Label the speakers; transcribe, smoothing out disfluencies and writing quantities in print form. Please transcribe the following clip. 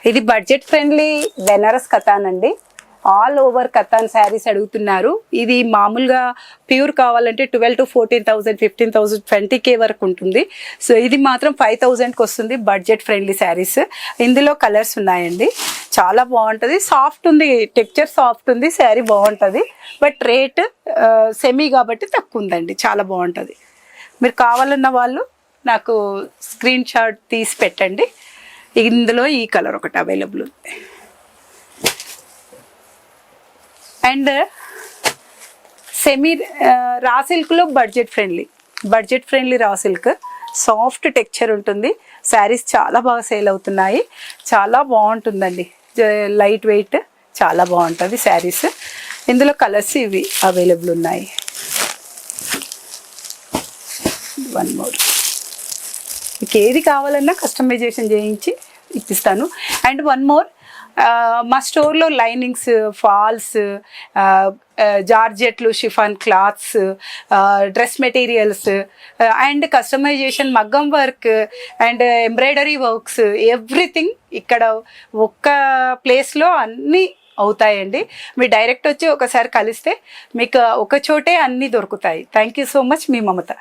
Speaker 1: ఇది budget friendly Banaras katan అండి. All over katan saris అడుగుతున్నారు. ఇది మామూలుగా ప్యూర్ కావాలంటే 12,000 to 14,000, 15,000, 20K వరకు ఉంటుంది. సో ఇది మాత్రం 5,000కి వస్తుంది. Budget friendly saris. ఇందులో కలర్స్ ఉన్నాయండి. చాలా బాగుంటుంది. సాఫ్ట్ ఉంది, టెక్చర్ సాఫ్ట్ ఉంది. శారీ బాగుంటుంది. బట్ రేట్ సెమీ కాబట్టి తక్కువ ఉందండి. చాలా బాగుంటుంది. మీరు కావాలన్న వాళ్ళు నాకు స్క్రీన్ షాట్ తీసి పెట్టండి. ఇందులో ఈ కలర్ ఒకటి అవైలబుల్ ఉంది. అండ్ సెమీ రా సిల్క్లో budget friendly raw silk. Soft texture ఉంటుంది. శారీస్ చాలా బాగా సేల్ అవుతున్నాయి. చాలా బాగుంటుందండి. లైట్ వెయిట్ చాలా బాగుంటుంది శారీస్. ఇందులో కలర్స్ ఇవి అవైలబుల్ ఉన్నాయి. One more. మీకు ఏది కావాలన్నా కస్టమైజేషన్ చేయించి ఇప్పిస్తాను. అండ్ వన్ మోర్, మా స్టోర్లో లైనింగ్స్, ఫాల్స్, జార్జెట్లు, chiffon cloths, dress materials and customization, మగ్గం work and embroidery works, everything ఇక్కడ ఒక్క ప్లేస్లో అన్నీ అవుతాయండి. మీరు డైరెక్ట్ వచ్చి ఒకసారి కలిస్తే మీకు ఒక చోటే అన్నీ దొరుకుతాయి. Thank you so much. Me Mamata.